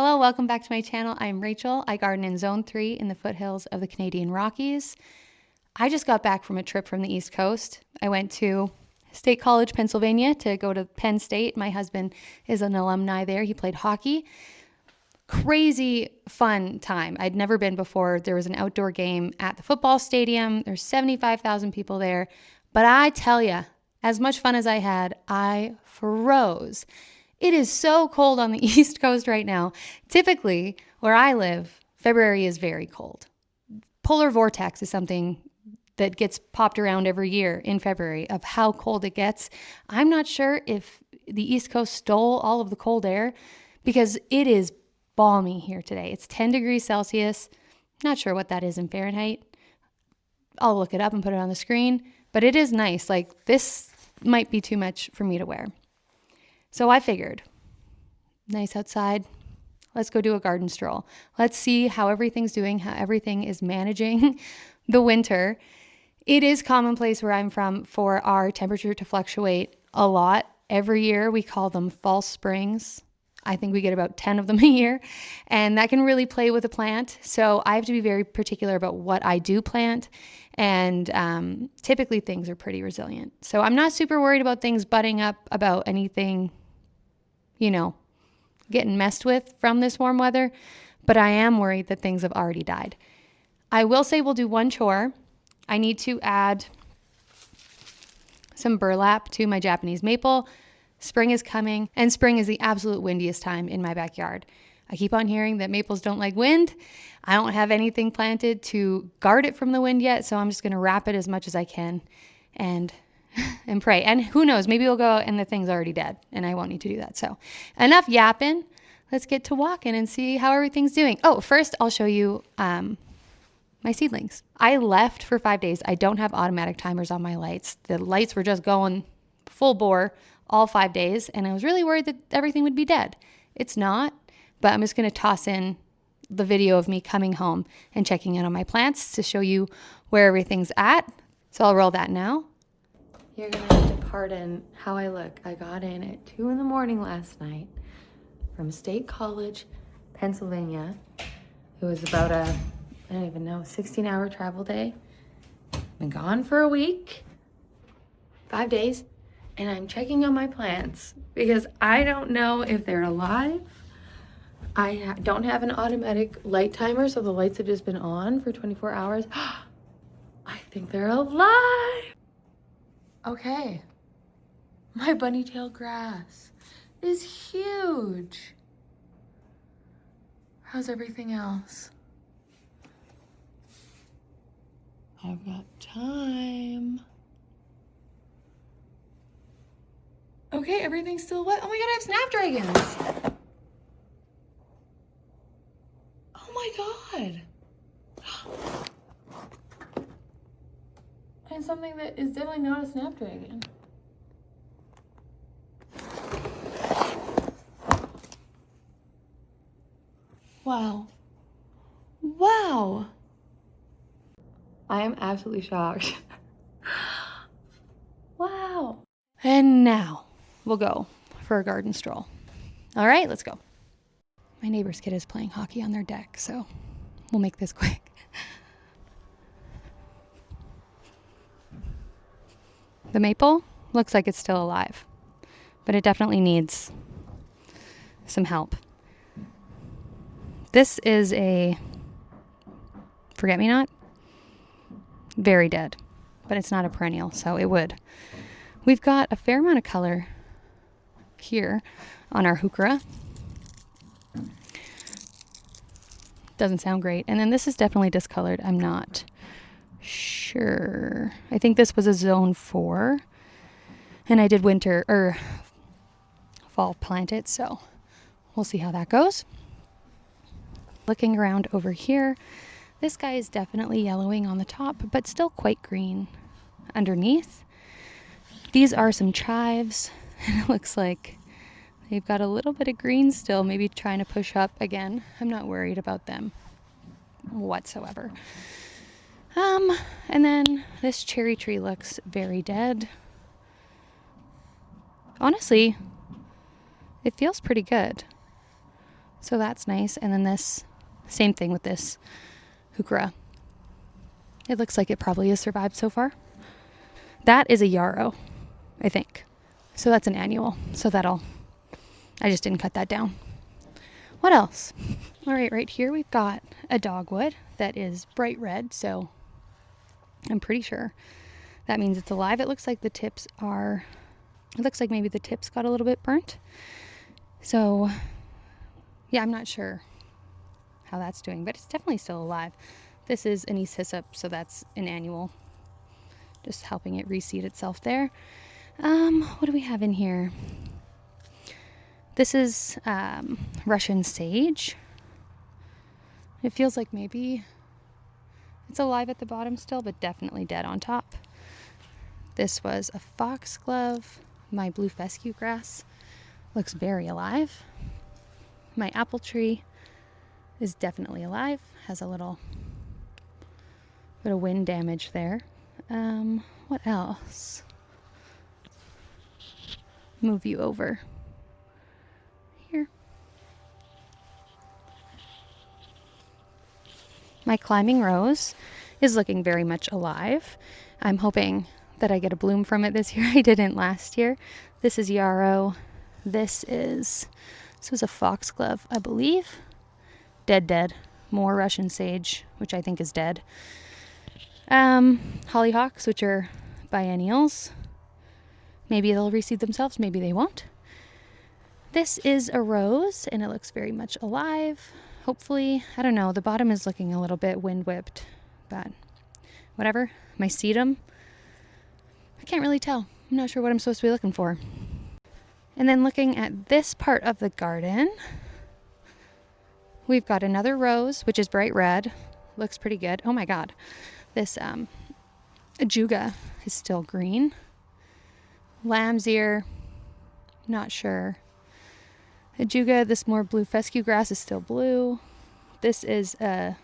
Hello, welcome back to my channel. I'm Rachel. I garden in Zone 3 in the foothills of the Canadian Rockies. I just got back from a trip from the East Coast. I went to State College, Pennsylvania to go to Penn State. My husband is an alumni there. He played hockey. Crazy fun time. I'd never been before. There was an outdoor game at the football stadium. There's 75,000 people there. But I tell you, as much fun as I had, I froze. It is so cold on the East Coast right now. Typically, where I live, February is very cold. Polar vortex is something that gets popped around every year in February of how cold it gets. I'm not sure if the East Coast stole all of the cold air because it is balmy here today. It's 10 degrees Celsius. Not sure what that is in Fahrenheit. I'll look it up and put it on the screen, but it is nice. Like, this might be too much for me to wear. So I figured, nice outside, let's go do a garden stroll. Let's see how everything's doing, how everything is managing the winter. It is commonplace where I'm from for our temperature to fluctuate a lot. Every year we call them false springs. I think we get about 10 of them a year, and that can really play with a plant. So I have to be very particular about what I do plant, and typically things are pretty resilient. So I'm not super worried about things butting up, about anything, getting messed with from this warm weather, but I am worried that things have already died. I will say we'll do one chore. I need to add some burlap to my Japanese maple. Spring is coming, and spring is the absolute windiest time in my backyard. I keep on hearing that maples don't like wind. I don't have anything planted to guard it from the wind yet, so I'm just going to wrap it as much as I can and pray. And who knows, maybe we'll go out and the thing's already dead, and I won't need to do that. So enough yapping. Let's get to walking and see how everything's doing. Oh, first I'll show you my seedlings. I left for 5 days. I don't have automatic timers on my lights. The lights were just going full bore all 5 days, and I was really worried that everything would be dead. It's not, but I'm just going to toss in the video of me coming home and checking in on my plants to show you where everything's at. So I'll roll that now. You're going to have to pardon how I look. I got in at 2 a.m. last night from State College, Pennsylvania. It was about I don't even know, 16-hour travel day. Been gone for a week, 5 days. And I'm checking on my plants because I don't know if they're alive. I don't have an automatic light timer, so the lights have just been on for 24 hours. I think they're alive. Okay. My bunny tail grass is huge. How's everything else? I've got time. Okay, everything's still wet. Oh my God, I have snapdragons. Oh my God. And something that is definitely not a snapdragon. Wow. Wow. I am absolutely shocked. Wow. And now we'll go for a garden stroll. All right, let's go. My neighbor's kid is playing hockey on their deck, so we'll make this quick. The maple looks like it's still alive, but it definitely needs some help. This is a forget-me-not. Very dead, but it's not a perennial, so it would. We've got a fair amount of color here on our heuchera. Doesn't sound great. And then this is definitely discolored. I'm not sure. I think this was a zone 4. And I did fall plant it, so we'll see how that goes. Looking around over here, this guy is definitely yellowing on the top, but still quite green underneath. These are some chives, and it looks like they've got a little bit of green still, maybe trying to push up again. I'm not worried about them whatsoever. And then this cherry tree looks very dead. Honestly, it feels pretty good. So that's nice. And then this, same thing with this heuchera. It looks like it probably has survived so far. That is a yarrow, I think. So that's an annual. So I just didn't cut that down. What else? All right here we've got a dogwood that is bright red. So I'm pretty sure that means it's alive. It looks like maybe the tips got a little bit burnt. So yeah, I'm not sure how that's doing, but it's definitely still alive. This is an East Hyssop, so that's an annual. Just helping it reseed itself there. What do we have in here? This is Russian sage. It feels like maybe it's alive at the bottom still, but definitely dead on top. This was a foxglove. My blue fescue grass looks very alive. My apple tree is definitely alive. Has a little bit of wind damage there. What else? Move you over here. My climbing rose is looking very much alive. I'm hoping that I get a bloom from it this year. I didn't last year. This is yarrow. This was a foxglove, I believe. Dead. More Russian sage, which I think is dead. Hollyhocks, which are biennials. Maybe they'll reseed themselves, maybe they won't. This is a rose, and it looks very much alive. Hopefully, I don't know, the bottom is looking a little bit wind whipped, but whatever. My sedum, I can't really tell. I'm not sure what I'm supposed to be looking for. And then looking at this part of the garden, we've got another rose, which is bright red. Looks pretty good. Oh my God. This ajuga is still green. Lamb's ear, not sure. Ajuga, this more blue fescue grass is still blue. This is a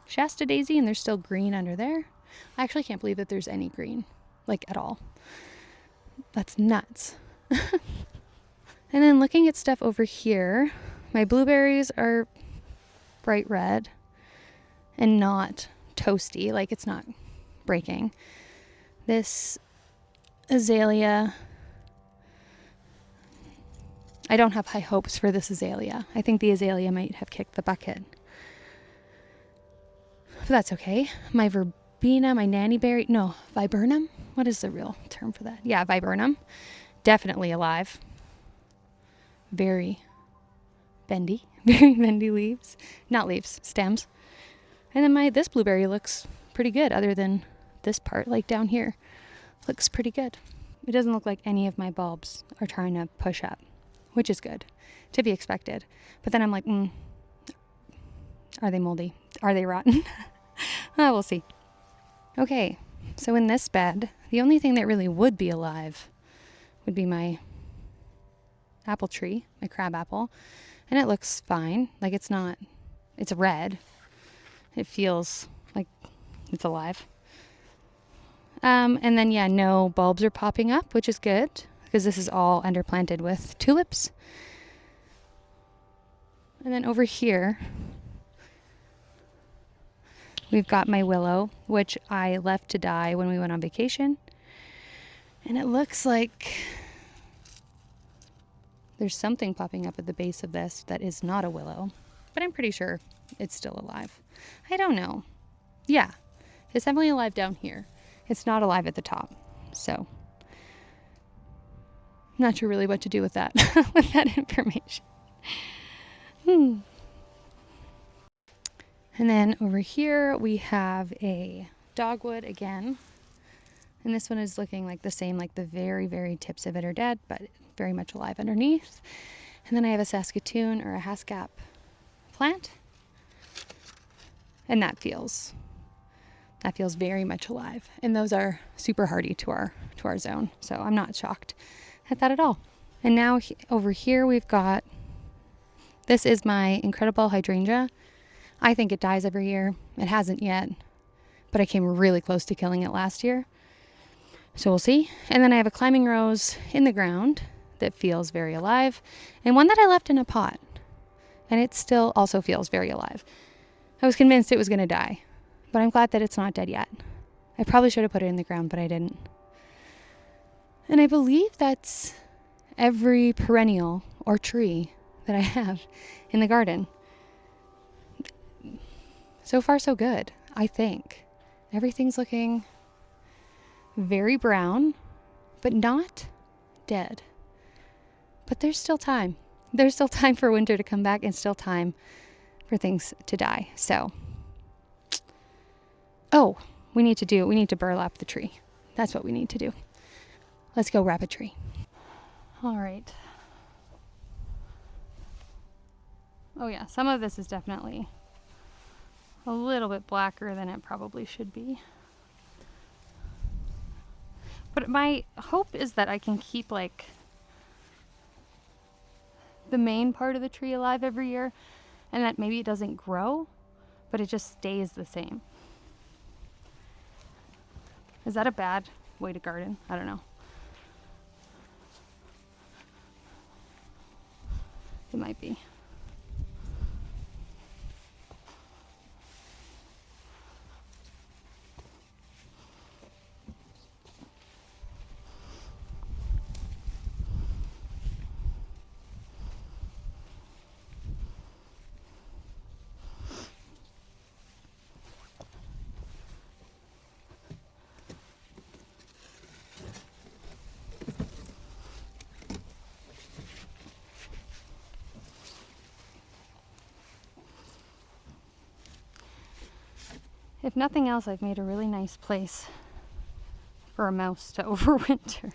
Shasta daisy, and there's still green under there. I actually can't believe that there's any green, like at all. That's nuts. And then looking at stuff over here, my blueberries are bright red and not toasty, like it's not breaking. This azalea, I don't have high hopes for this azalea. I think the azalea might have kicked the bucket. But that's okay. My verbena, my viburnum? What is the real term for that? Yeah, viburnum. Definitely alive. Very bendy leaves. Not leaves, stems. And then this blueberry looks pretty good, other than this part, like down here. Looks pretty good. It doesn't look like any of my bulbs are trying to push up, which is good, to be expected. But then I'm like, are they moldy? Are they rotten? We'll see. Okay, so in this bed, the only thing that really would be alive would be my apple tree, my crab apple. And it looks fine. Like it's red. It feels like it's alive. And then, no bulbs are popping up, which is good because this is all underplanted with tulips. And then over here, we've got my willow, which I left to die when we went on vacation. And it looks like there's something popping up at the base of this that is not a willow, but I'm pretty sure it's still alive. I don't know. Yeah, it's definitely alive down here. It's not alive at the top. So I'm not sure really what to do with that, with that information. And then over here we have a dogwood again. And this one is looking like the same, like the very, very tips of it are dead, but very much alive underneath. And then I have a Saskatoon or a Haskap plant. And that feels very much alive. And those are super hardy to our zone. So I'm not shocked at that at all. And now over here we've got, this is my incredible hydrangea. I think it dies every year. It hasn't yet, but I came really close to killing it last year. So we'll see. And then I have a climbing rose in the ground that feels very alive, and one that I left in a pot. and it still also feels very alive. I was convinced it was going to die, but I'm glad that it's not dead yet. I probably should have put it in the ground, but I didn't. And I believe that's every perennial or tree that I have in the garden. So far, so good, I think. Everything's looking very brown, but not dead. But there's still time. There's still time for winter to come back and still time for things to die. So, we need to burlap the tree. That's what we need to do. Let's go wrap a tree. All right. Oh yeah, some of this is definitely a little bit blacker than it probably should be. But my hope is that I can keep like the main part of the tree alive every year, and that maybe it doesn't grow, but it just stays the same. Is that a bad way to garden? I don't know. It might be. If nothing else, I've made a really nice place for a mouse to overwinter.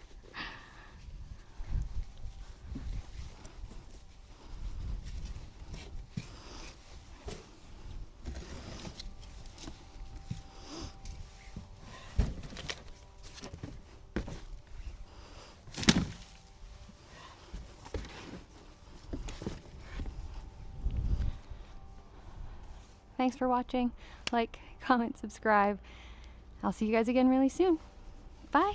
Thanks for watching. Like, comment, subscribe. I'll see you guys again really soon. Bye.